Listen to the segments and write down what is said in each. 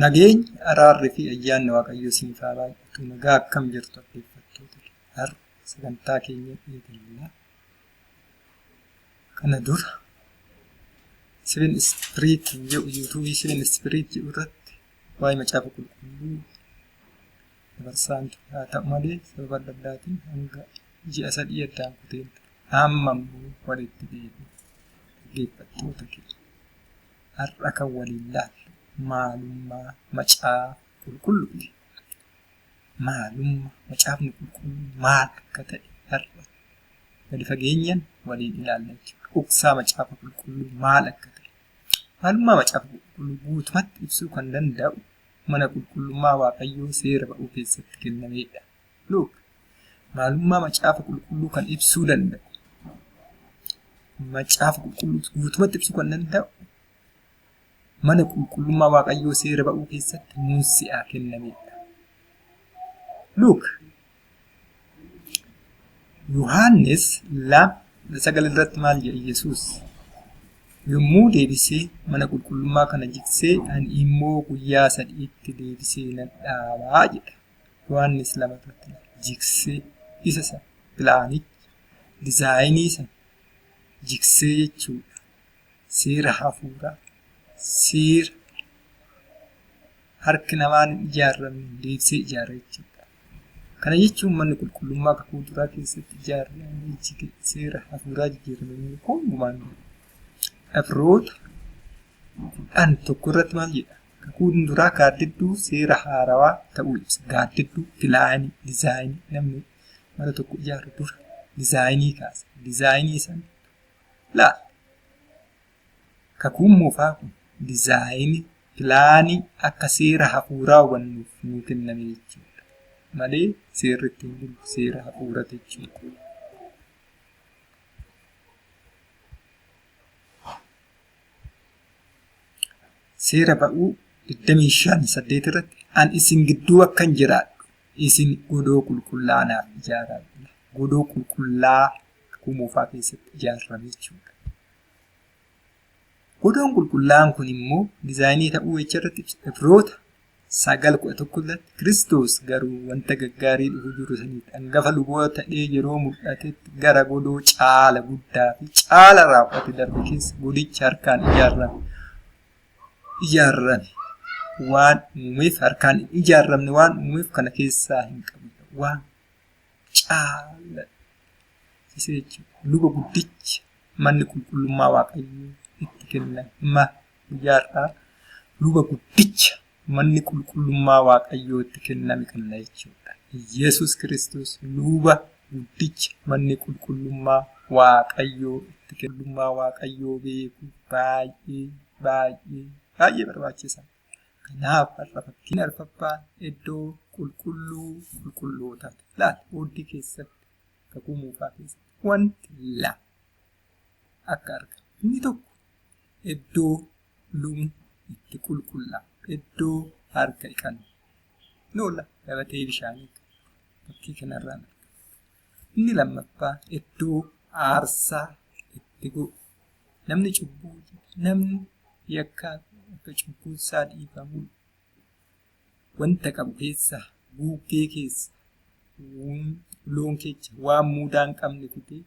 Nageenya araarri fi ayyaanni Waaqayyoo siif haa baay'atu. Nagaa akkam jirtu dhaggeeffattoota har'a sagantaa keenya eegallaa. Kana dura Seven Spirit jedhu yuutuubii Seven Spirit jedhu irratti waa'ee macaafa qulqulluu dabarsaan haa ta'u malee sababa adda addaatiin hanga ji'a 3 addaan kuteen amma immoo walitti deebi'u dhaggeeffattoota keenya har'a kan waliin laallu maalummaa macaafa qulqulluuti. Maalummaa macaafni qulqulluu maal akka ta'e har'a gadi fageenyaan waliin ilaalla jechuudha. Dhoksaa macaafa qulqulluu maal akka ta'e maalummaa macaafa qulqulluu guutumatti ibsuu kan danda'u mana qulqullummaa Waaqayyoo seera ba'uu keessatti kennamedha. Maalummaa macaafa qulqulluu kan ibsuu danda'u macaafa qulqulluu guutumatti ibsuu kan danda'u mana qulqullummaa Waaqayyoo seera ba'uu keessatti Museedhaaf kennamedha. Yohaannis 2:9 irratti maal jedha Yesuus? Yommuu deebisee mana qulqullummaa kana jigsee ani immoo guyyaa 3tti deebisee nan dhaabaa jedha. Yohaannis 2:9 jigsee isa sana pilaanicha dizaayinii sana jigsee jechuudha. Seera hafuuraa seera harki namaan ijaarame deebisee ijaara jechuudha. Kana jechuun manni qulqullummaa kakuu duraa keessatti ijaaramee seera hafuuraa jijjiiramanii hundumaan Ibroota 11 irratti maal jedha? Kakuun duraa gaaddidduu seera haarawaa ta'uu ibsa. Gaaddidduu pilaanii dizaayinii namni mana tokko ijaaru dura dizaayinii kaasa. Dizaayinii sana laala. Kakuun moofaa kun dizaayinii pilaanii akka seera hafuuraa hubannuuf nuu kenname jechuudha. Malee seerri ittiin bulu seera hafuuraa jechuudha. Seera ba'uu 25:8 irratti an isin gidduu akkan jiraadhu isin godoo qulqullaanaaf ijaaraa. Godoo qulqullaa kakuu moofaa keessatti ijaarame jechuudha. Godoon qulqullaan kun immoo dizaayinii ta'uu irratti Ibroota 9:11 irratti Kiristoos garuu wanta gaggaarii dhufu jiru sanitti hangafa luboota ta'ee yeroo mul'atetti gara godoo caala guddaa fi caala raawwate darbe keessa godicha harkaan ijaarrame waan uumeef harkaan ijaarramne waan uumeef kana keessaa hin qabu waan caala jechuudha. Luba guddicha manni qulqullummaa Waaqayyoo itti kennama ijaarraa luba guddicha manni qulqullummaa Waaqayyoo itti kenname kana jechuudha. Yesuus Kiristoos luba guddicha manni qulqullummaa Waaqayyoo itti kennummaa Waaqayyoo beeku baay'ee barbaachisaa. Kanaaf har'a fakkiin arfaffaan iddoo qulqullootaati. Laala oddii keessatti kakuu moofaa keessatti wanti lama akka argamu. Inni tokko iddoo lubni itti qulqullaa'u, iddoo harka dhiqannu noola gabatee bishaanii fakkii kanarraan argamu. Inni lammaffaa iddoo aarsaa itti godhu namni cubbuu namni yakkaa akka cubbuun isaa dhiifamu wanta qabu keessaa buuggee keessa loon keessa waan mudaa hin qabne fidee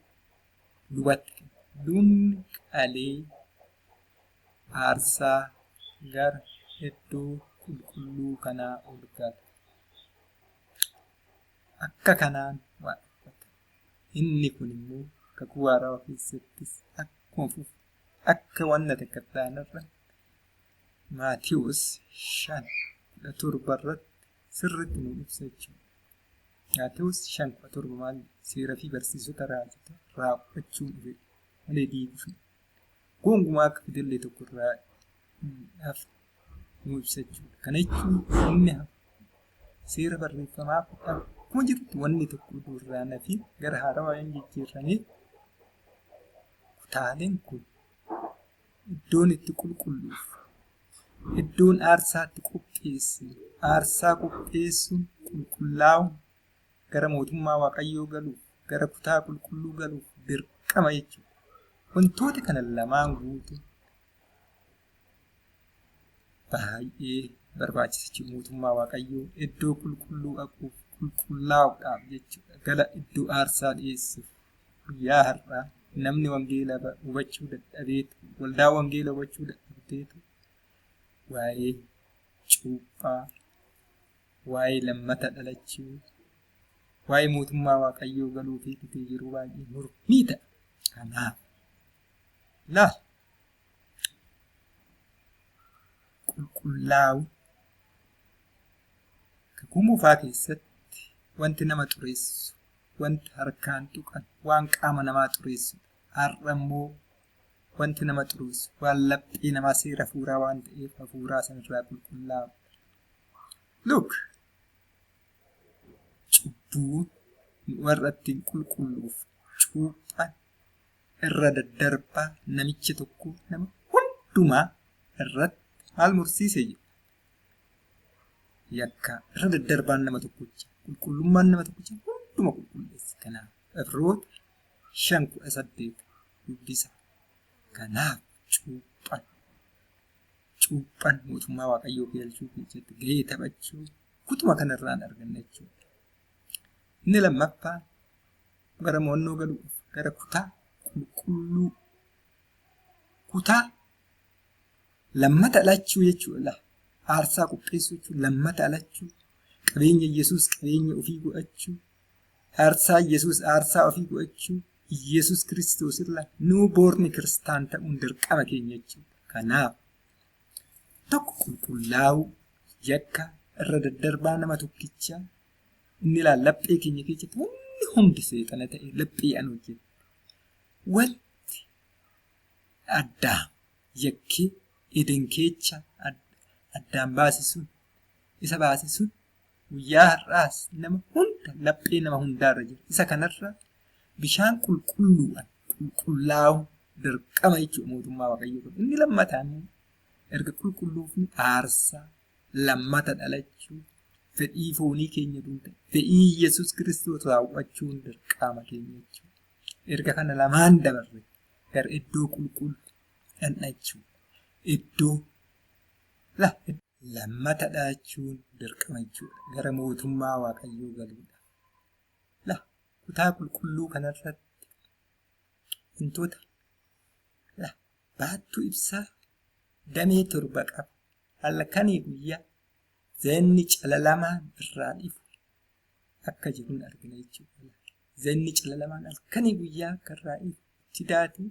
lubatti lubni qalee aarsaa gara iddoo qulqulluu kanaa ol gala. Akka kanaan waaqeffata. Inni kun immoo kakuu haarawaa keessattis akkuma fufu akka wanna takka ta'anirra Maatiyuus 5:17 irratti sirriitti nu ibsa jechuudha. Maatiyuus 5:17 maal seeraa fi barsiisota raajota raawwachuu dhufe malee diiguuf gonkumaa akka fidellee tokko irraa hafe nu ibsa jechuudha. Kana jechuun inni seera barreeffamaa akkuma jirutti wanni tokko duraan fi gara haarawaa hin jijjiirranii kutaaleen kun iddoon itti qulqulluuf iddoon aarsaatti qopheessu aarsaa qopheessuun qulqullaa'u gara mootummaa Waaqayyoo galuuf gara kutaa qulqulluu galuuf dirqama jechuudha. Wantoota kana lamaan guutuu baay'ee barbaachisachi mootummaa Waaqayyoo iddoo qulqulluu dhaquuf qulqullaa'uudhaaf jechuudha. Gara iddoo aarsaa dhiyeessuuf guyyaa har'aa namni wangeela hubachuu dadhabeetu waldaa wangeela hubachuu dadhabdeetu waa'ee cuuphaa, waa'ee lammata dhalachuu, waa'ee mootummaa Waaqayyoo galuu fi dhufee yeroo baay'ee mormii ta'a. Kanaaf laal qulqullaa'u kakuu moofaa keessatti wanti nama xureessu, wanti harkaan tuqan, waan qaama namaa xureessu. Har'a immoo wanti nama xureessu, waan laphee namaa seera hafuuraa waan ta'eef hafuuraa sanarraa qulqullaa'u. Look, cubbuu warra ittiin qulqulluuf cuuphaan irra daddarbaa namichi tokko nama hundumaa irratti maal mursiise jedhu. Yakka irra daddarbaan nama tokkicha qulqullummaan nama tokkicha hunduma qulqulleessi. Kanaaf Ibroota 5:18 dubbisa. Kanaaf cuuphaan mootummaa Waaqayyoo galchuu keessatti gahee taphachuu kutuma kanarraan arganna jechuudha. Inni lammaffaa gara mo'annoo galuuf gara kutaa qulqulluu kutaa lammata dhalachuu jechuudha. Aarsaa qopheessuu jechuun lammata dhalachuu, qabeenya Yesuus qabeenya ofii godhachuu, aarsaa Yesuus aarsaa ofii godhachuu, Yesuus Kiristoos irraa nuu boorni kiristaan ta'uun dirqama keenya jechuudha. Kanaaf tokko qulqullaa'uu yakka irra daddarbaa nama tokkichaa inni laphee keenya keessatti wanni hundi seexana ta'e laphee an hojjetu. Wanti addaa yakkee Eden keessa addaan baasisuun isa baasisuun guyyaa har'aas nama hunda laphee nama hundaarra jira. Isa kanarra bishaan qulqulluudhaan qulqullaa'u dirqama jechuudha mootummaa Waaqayyoo. Inni lammataan erga qulqulluufni aarsaa lammata dhalachuu fedhii foonii keenya duuta fedhii Yesuus Kiristoos raawwachuun dirqama keenya jechuudha. Erga kana lamaan dabarre gara iddoo qulqulluu dhandhachuu iddoo lammata dhalachuun dirqama jechuudha. Gara mootummaa Waaqayyoo galuudha. Kutaa qulqulluu kanarratti wantoota baattuu ibsaa damee 7 qaba. Halkanii guyyaa zeenni calalamaan irraa ifu akka jiruun argina jechuudha. Zeenni calalamaan halkanii guyyaa akka irraa ifu itti daatii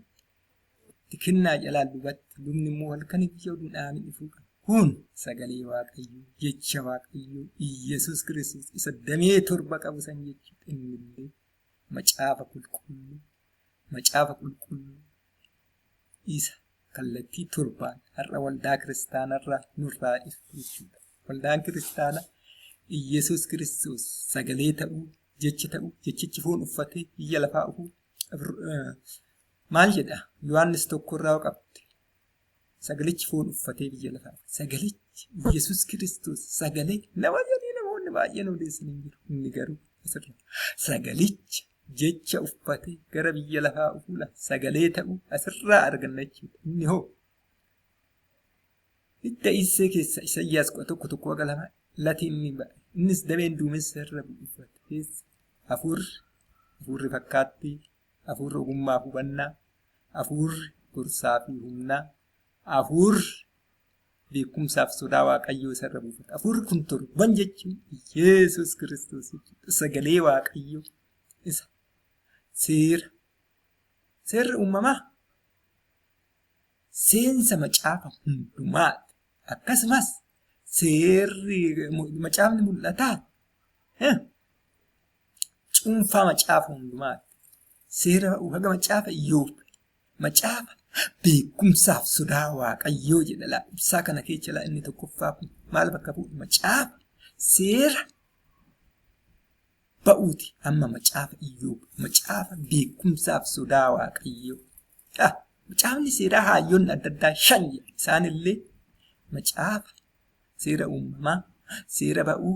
itti kennaa jalaa lubatti lubni immoo halkanii guyyaa dhuudhaan ifuu qaba. Kun sagalee Waaqayyoo jecha Waaqayyoo Yesuus Kiristoos isa damee 7 qabu san jechuudha. Innillee macaafa qulqulluu isa kallattii 7 har'a waldaa kiristaanarraa nurraa ifu jechuudha. Waldaan kiristaanaa Yesuus Kiristoos sagalee ta'uu, jecha ta'uu, jechichi foon uffatee biyya lafaa dhufuu maal jedha? Yohaannis 1 qabdi. Sagalichi foon uffatee biyya lafaa. Sagalichi Yesuus Kiristoos sagalee namoonni baay'een odeessanii jiru. Inni garuu asirra sagalichi jecha uffatee gara biyya lafaa dhufuudha. Sagalee ta'uu asirraa arganna jechuudha. Inni hoo hidda Isee keessa Isaayyaas 1:1 latiin ni ba'a. Innis dameen duumessa irra bu'uufate keessa hafuurri fakkaattii, hafuurri ogummaa fi hubannaa, hafuurri gorsaa fi humnaa, hafuurri beekumsaaf sodaa Waaqayyoo isarra buufata. Hafuurri kun 7 jechuun Yesuus Kiristoos jechuudha. Sagalee Waaqayyoo isa seerri uumamaa seensa macaafa hundumaati. Akkasumas seerri macaafni mul'ataa cuunfaa macaafa hundumaati. Seera haga macaafa Iyyoob macaafa beekumsaaf sodaa Waaqayyoo jedha. Ibsaa kana keessa inni tokkoffaa maal bakka bu'u? Macaafa seera ba'uuti amma macaafa Iyyoob macaafa beekumsaaf sodaa Waaqayyoo. Macaafni seeraa hayyoonni adda addaa 5 isaanillee macaafa seera uumamaa, seera ba'uu,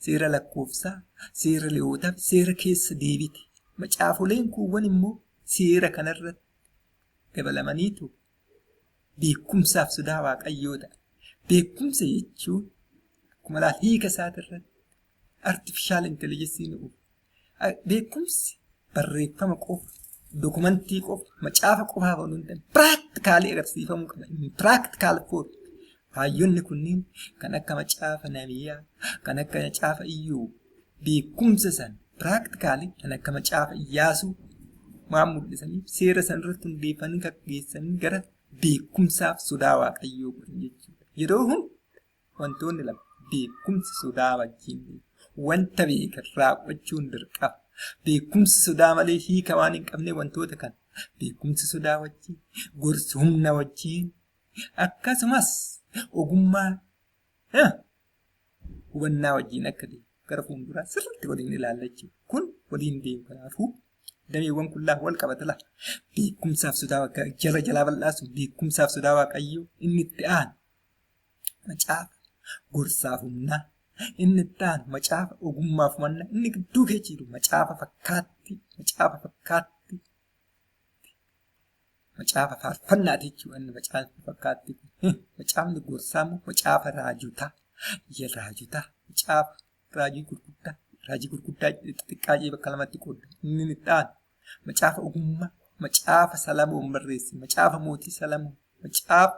seera lakkoofsaa, seera Lewwotaa, seera keessa deebite. Macaafoleen kuuwwan immoo seera kanarratti dabalamaniitu beekumsaaf sodaa Waaqayyoo ta'a. Beekumsa jechuun akkuma laal hiika isaatirratti artificial intelligence nu'u. Beekumsi barreeffama qofa, dokumentii qofa, macaafa qofaaf oolu hin ta'in piraaktikaalii agarsiifamuu qaba. Piraaktikal foor hayyoonni kunniin kan akka macaafa Nahimiyaa, kan akka macaafa Iyyoob beekumsa san piraaktikaalii kan akka macaafa Iyyaasuu waan mul'isaniif seera san irratti hundeeffanii gaggeessanii gara beekumsaaf sodaa Waaqayyoo godhan jechuudha. Yeroo hunda wantoonni lama beekumsi sodaa wajjin wanta beekan raawwachuun dirqama. Beekumsi sodaa malee hiika waan hin qabne wantoota kana beekumsi sodaa wajjin, gorsi humna wajjin, akkasumas ogummaa hubannaa wajjin akka deemu gara fuulduraa sirriitti waliin ilaallachuu kun waliin deemu. Kanaafuu dameewwan kun wal qabata lafa. Beekumsaaf sodaa Waaqayyoo jalaa bal'aasu beekumsaaf sodaa Waaqayyoo inni itti aanu macaafa gorsaaf humnaa, inni itti aanu macaafa ogummaaf hubannaa, inni gidduu keessa jiru macaafa fakkaatti, macaafa faarfannaati jechuudha. Macaafa fakkaatti macaafni gorsaa immoo macaafa raajotaa, macaafa raajii gurguddaa xixiqqaa jee bakka lamatti qooda. Inni itti aanu macaafa ogummaa, macaafa Salamoon barreesse, macaafa mootii Salamoon, macaafa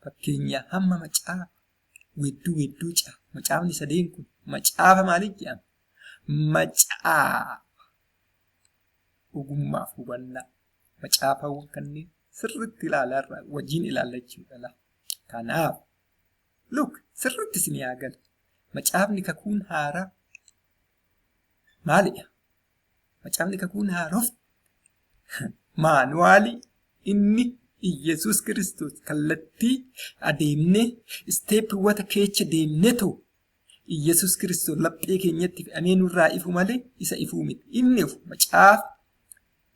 fakkeenya hamma macaafa wedduu caa. Macaafni sadeen kun macaafa maaliif jedhama? Macaafa ogummaaf hubannaa. Macaafawwan kanneen sirriitti ilaalaa wajjin ilaallachuudha. Kanaaf sirriitti isin yaa gala. Macaafni kakuun haaraa maalidha? Macaafni kakuun haaroof maanuwaalii inni Iyyasuus Kiristoos kallattii adeemnee isteeppiiwwata keessa deemnee ta'u Iyyasuus Kiristoos laphee keenyatti fe'amee nurraa ifu malee isa ifuu miti. Inni ifu macaafa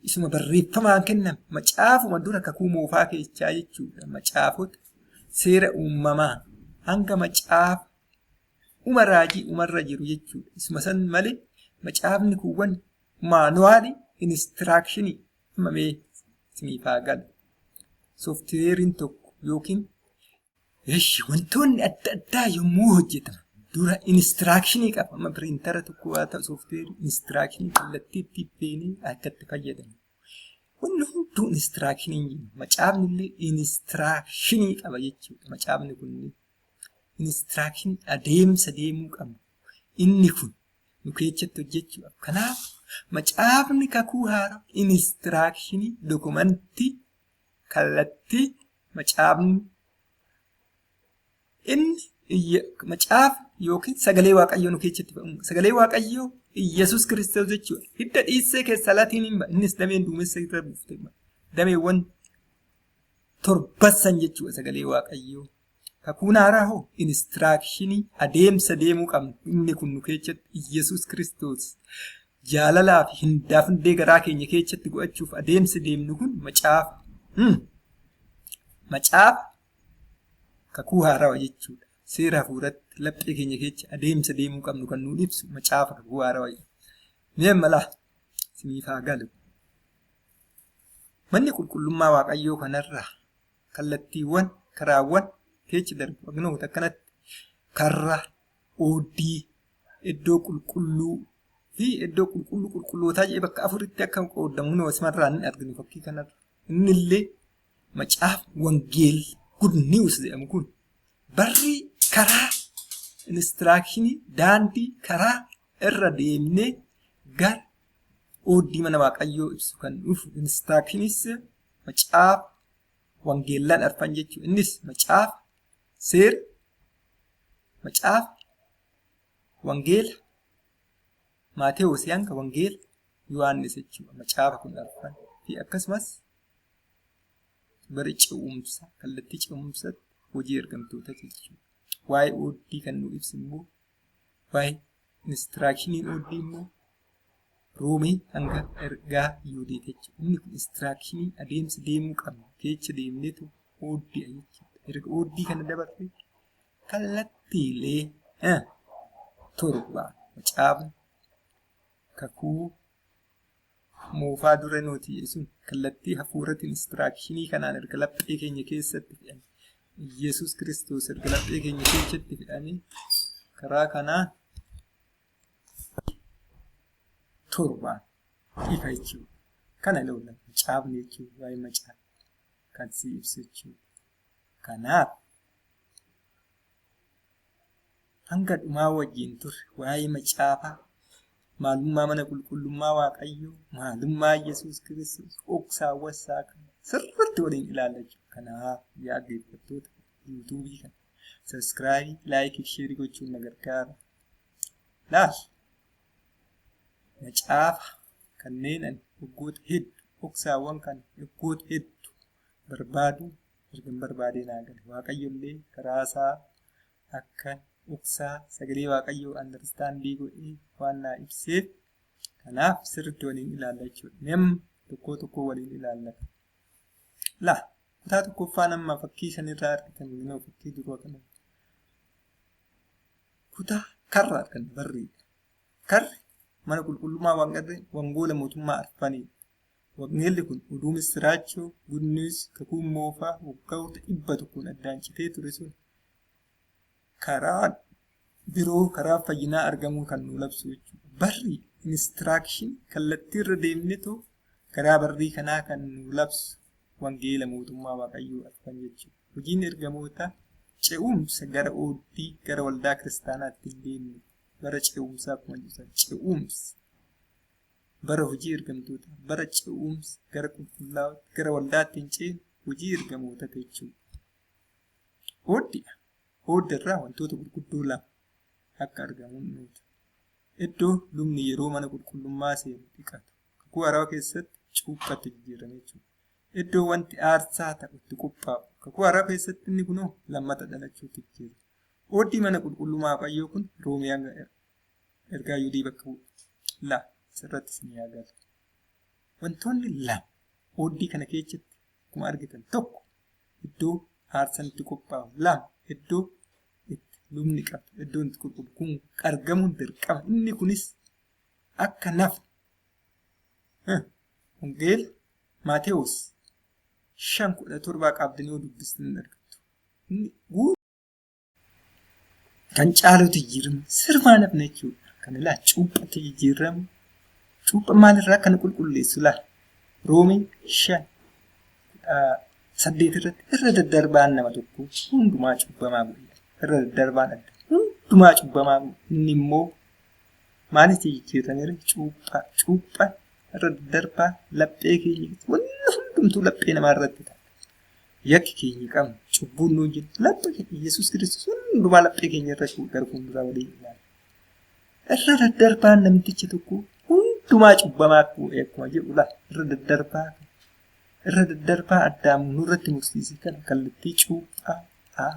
isuma barreeffamaan kenname macaafuma dura kakuu moofaa keessaa jechuudha. Macaafota seera uumamaa hanga macaafa raajii umarra jiru jechuudha. Isuma san malee macaafni kuuwwan maanuwaalii inistiraakshini himamee siniifaa gala. Sooftiweeriin tokko yookiin wantoonni adda addaa yommuu hojjetaman dura inistiraakshini qaba. Amma piriintara tokko waa ta'u sooftiweerii inistiraakshini kallattii itti feenee akka itti fayyadamu. Wanni hunduu inistiraakshiniin jiru. Macaafni illee inistiraakshini qaba jechuudha. Macaafni kunniin inistiraakshini adeemsa deemuu qabna. Inni kun nu keessatti hojjechuudha. Kanaaf macaafni kakuu haaraa inistiraakshini dokumentii kallattii macaafni inni macaafa yookiin sagalee Waaqayyoo nu keessatti ba'u. Sagalee Waaqayyoo Iyyasuus Kiristoos jechuudha. Hidda dhiissee keessa laatiin hin ba'a. Innis dameen duumessa irra buuftee dameewwan torbassan jechuudha sagalee Waaqayyoo. Kakuun haaraa hoo inistiraakshini adeemsa deemuu qabna. Inni kun nu keessatti Iyyasuus Kiristoos jaalalaa fi hindaafndee garaa keenya keessatti go'achuuf adeemsa deemnu kun macaafa. Macaafa kakuu haaraa jechuudha. Seera hafuuratti laphee keenya keessa adeemsa deemuu qabnu kan nuun ibsu macaafa kakuu haaraa. Mee malaa siniifaa galu. Manni qulqullummaa Waaqayyoo kanarraa kallattiiwwan karaawwan keessa darbu agnoota akkanatti karra oodii iddoo qulqulluu fi iddoo qulqullootaa jedhee bakka afuritti akka qoodamu nu asmarraa ni arginu fakkii kanarra. Inni illee macaafa wangeel good news jedhamu kun barri karaa inistiraakshini daandii karaa irra deemnee gara oodii mana Waaqayyoo ibsu kan dhufu inistiraakshiniis macaafa wangeellaan arfan jechuudha. Innis macaafa seera, macaafa wangeela Maatewos hanga wangeela Yohaannis jechuudha. Macaafa kun arfan fi akkasumas bara ce'umsa kallattii ce'umsatti hojii ergamtoota jechuudha. Waa'ee oodii kan nu ibsu immoo waa'ee inistiraakshiniin oodii immoo Roomee hanga ergaa Yihuudii jechuudha. Inni kun inistiraakshini adeemsa deemuu qabna. Keessa deemneetu oodii jechuudha. Erga oodii kana dabarre kallattiilee torbaan macaafni kakuu moofaa dura nuti sun kallattii hafuuratiin inistiraakshini kanaan erga laphee keenya keessatti fidhan Yesuus Kiristoos erga laphee keenya keessatti fidhanii karaa kanaan torbaan ifa jechuudha. Kana loola macaafni jechuudha waa'ee macaafa kan si ibsu jechuudha. Kanaaf hanga dhumaa wajjin turre waa'ee macaafaa maalummaa mana qulqullummaa Waaqayyoo maalummaa Yesuus Kiristoos dhoksaawwasaa kan sirriitti waliin ilaallachuu. Kanaaf yaa dhaggeeffattoota yuutuubii kana sabiskiraabii laayikii sheerii gochuun na gargaara. Laal macaafa kanneen ani waggoota hedduu dhoksaawwan kan waggoota hedduu barbaadu erga barbaadee naa gale. Waaqayyollee karaa isaa akka dhoksaa sagalee Waaqayyoo understandii godhee waan naa ibseef kanaaf sirriitti waliin ilaallachuu. Namni tokko waliin ilaallata. Laa kutaa tokkoffaan amma fakkii sanirraa argitan minoo fakkii duruu kana. Kutaa karraa kan barreedha. Karri mana qulqullummaa wangeela mootummaa arfanii. Wangeelli kun oduu misiraachoo gunniis kakuu moofaa waggoota 100 addaan citee ture sun karaa biroo karaa fayyinaa argamuu kan nu labsu jechuudha. Barri inistiraakshini kallattii irra deemnetu karaa barrii kanaa kan nu labsu wangeela mootummaa Waaqayyoo arfan jechuudha. Hojiin ergamoota ce'umsa gara ooddii gara waldaa kiristaanaatti hin deemne bara ce'umsaa akkuma jiran ce'umsa bara hojii ergamtoota bara ce'umsa gara qulqullaa'ootti gara waldaatti hin ceene hojii ergamoota jechuudha. Ooddirraa wantoota gurguddoo lama akka argamuun nuti. Iddoo lubni yeroo mana qulqullummaa seenu dhiqatu. Kakuu haaraa keessatti cuuphatti jijjiirame jechuudha. Iddoo wanti aarsaa ta'utti qophaa'u. Kakuu haaraa keessatti inni kunoo lammata dhalachuutti jira. Ooddii mana qulqullummaa Waaqayyoo kun Roomiyaan ergaa Yuudii bakka bu'u. Laa asirratti isin yaagala. Wantoonni lama ooddii kana keessatti akkuma argitan tokko iddoo aarsaan itti qophaa'u. Lama iddoo itti lubni qabdu. Iddoo itti qulqullu kun argamuun dirqama. Inni kunis akka nafa. Wangeela Maatewos 5:17 qabdanii yoo dubbistan argattu. Kan caalutti jijjiiramu sirmaan hafna jechuudha. Kan ilaa cuuphatti jijjiiramu. Cuupha maalirraa kan qulqulleessu laa Roomii 5:8 irratti irra daddarbaan nama tokko hundumaa cuuphamaa godhe. Irra daddarbaan adda hundumaa cuuphamaa inni immoo maalitti jijjiirameera cuupha irra daddarbaa laphee keenya hundumtuu laphee namaa irratti ta'a. Yakki keenya qabnu cubbuun nuun jennu laphee keenya Yesuus Kiristoos hundumaa laphee keenya irra gara fuulduraa waliin ilaala. Irra daddarbaan namticha tokko hundumaa cuuphamaa akkuma jedhu laa irra daddarbaa addaan nurratti mursiise kana kallattii cuuphaa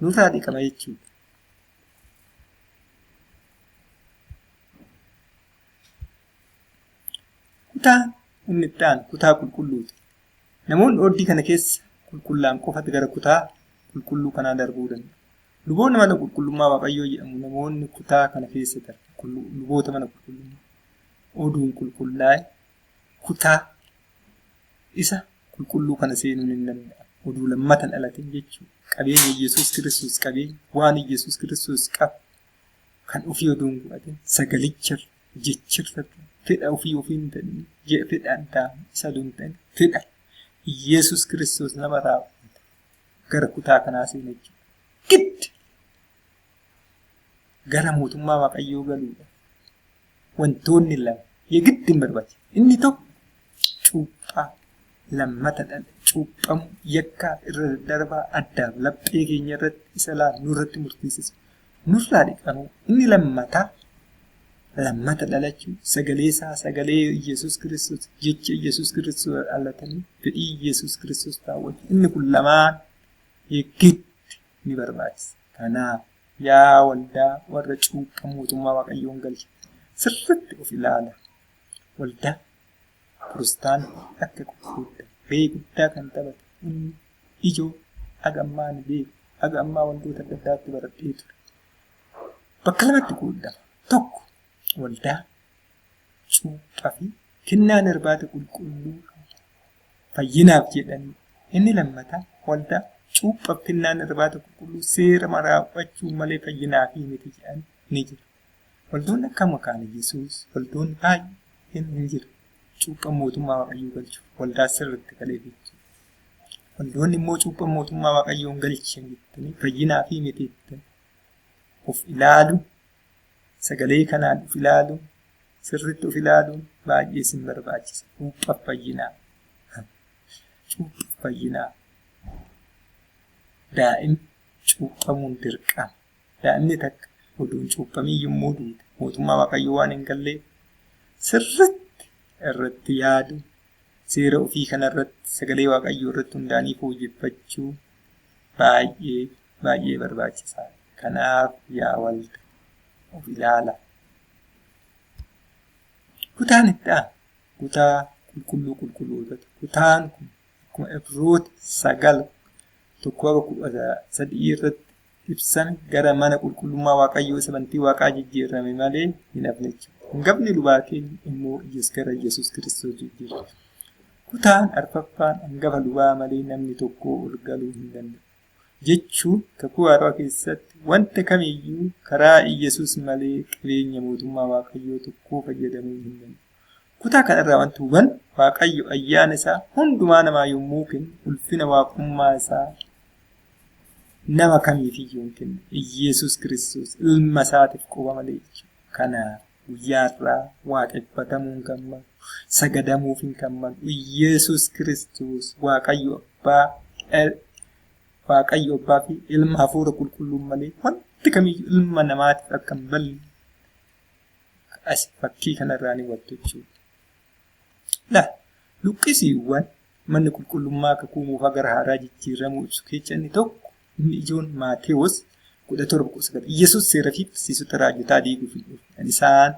nurraa dhiqama jechuudha. Kutaa inni itti aanu kutaa qulqulluuti. Namoonni ooddii kana keessa qulqullaan qofatti gara kutaa qulqulluu kanaa darbuu danda'u. Luboonni mana qulqullummaa Waaqayyoo jedhamu namoonni kutaa kana keessa darbu luboota mana qulqullummaa. Oduun qulqullaa'e kutaa isa qulqulluu kana seenuun hin danda'amu. Oduu lammata dhalate jechuudha. Qabeenya Yesuus Kiristoos qabeenya waan Yesuus Kiristoos qabu kan ofii oduun godhate sagalicha jechirra fedha ofiin ta'in fedhaan ta'an isa duun ta'in fedha Yesuus Kiristoos nama raawwate gara kutaa kanaa seena jechuudha. Gidd gara mootummaa Waaqayyoo galuudha. Wantoonni lama yegiddi hin barbaachisu. Inni tokko cuuphaa lammata dhala cuuphamu yakkaa irra daddarbaa addaaf laphee keenya irratti isa laal nurratti murteessisu. Nurraa dhiqamu inni lammata dhalachuu sagalee isaa sagalee Yesuus Kiristoos jecha Yesuus Kiristoos dhalatanii fedhii Yesuus Kiristoos raawwatu. Inni kun lamaan yegiddi ni barbaachisa. Kanaaf yaa waldaa warra cuuphaa mootummaa Waaqayyoon galche sirriitti of ilaala. Waldaa Kiristaanaa akka guddaa gahee guddaa kan taphatu inni ijoo agammaan beeku Aga ammaa wantoota adda addaatti baradhee ture. Bakka lamatti qoodama. Tokko waldaa cuuphaa fi kennaan irbaata qulqulluu fayyinaaf jedhanii. Inni lammataa waldaa cuuphaa fi kennaan irbaata qulqulluu seera raawwachuu malee fayyinaaf miti jedhan ni jira. Waldoonni akka maqaan Yesuus waldoonni baay'een ni jiru. Cuuphaa mootummaa Waaqayyoo galchuuf waldaa sirriitti galee jechuudha. Waldoonni immoo cuuphaa mootummaa Waaqayyoon galchan jettanii fayyinaaf miti jettanii of ilaaluun sagalee kanaan of ilaaluun sirriitti of ilaaluun baay'ee isin barbaachisa. Cuuphaa fayyinaa. Cuuphaa fayyinaa. Daa'imni cuuphamuun dirqama. Daa'imni takka oduun cuuphamii yommuu duute mootummaa Waaqayyoo waan hin galleef sirriitti irratti yaadu seera ofii kanarratti sagalee Waaqayyoo irratti hundaanii fooyyeffachuu baay'ee barbaachisaadha. Kanaaf yaa walda of ilaala. Kutaan itti aanu kutaa qulqullootata. Kutaan kun akkuma Ibroota 9:1-13 irratti ibsame gara mana qulqullummaa Waaqayyoo sabantii Waaqaa jijjiirame malee hin hafne jechuudha. Hangafni lubaa keenya immoo gara Yesuus Kiristoos jijjiirame. Kutaan arfaffaan hangafa lubaa malee namni tokko ol galuu hin danda'u. Jechuun kakuu haaraa keessatti wanta kamiyyuu karaa Yesuus malee qabeenya mootummaa Waaqayyoo tokkoo fayyadamuu hin danda'u. Kutaa kanarraa wanti hubannu Waaqayyo ayyaana isaa hundumaa namaa yommuu kennu ulfina waaqummaa isaa nama kamiifiyyuu hin kennu. Yesuus Kiristoos ilma isaatiif qofa malee jechuudha. Kanaaf guyyaarraa waaqeffatamuun kan malu, sagadamuuf hin kan malu. Yesuus Kiristoos Waaqayyo Abbaa fi ilma hafuura qulqulluun malee wanti kamiyyuu ilma namaatiif akka hin malle as fakkii kanarraa ni hubattu jechuudha. Luqqisiiwwan manni qulqullummaa kakuu moofaa gara haaraa jijjiiramuu ibsu keessa inni tokko inni ijoon Maatewos 17:9 Yesuus seera fi barsiisota raajotaa diiguuf hin dhufne isaan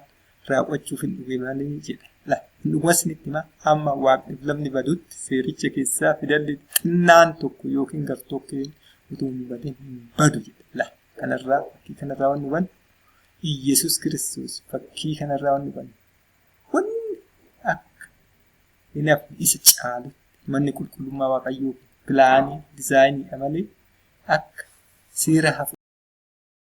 raawwachuuf hin dhufe malee jedha. Dhugumas ni himaa amma waaqni lamni badutti seericha keessaa fidalli xinnaan tokko yookiin gartokkeen utuu hin badin hin badu jedha. Kanarraa fakkii kanarraa wanni hubannu Yesuus Kiristoos fakkii kanarraa wanni hubannu wanni akka inaaf isa caalu manni qulqullummaa Waaqayyoo pilaanii diizaayinii malee akka seera hafu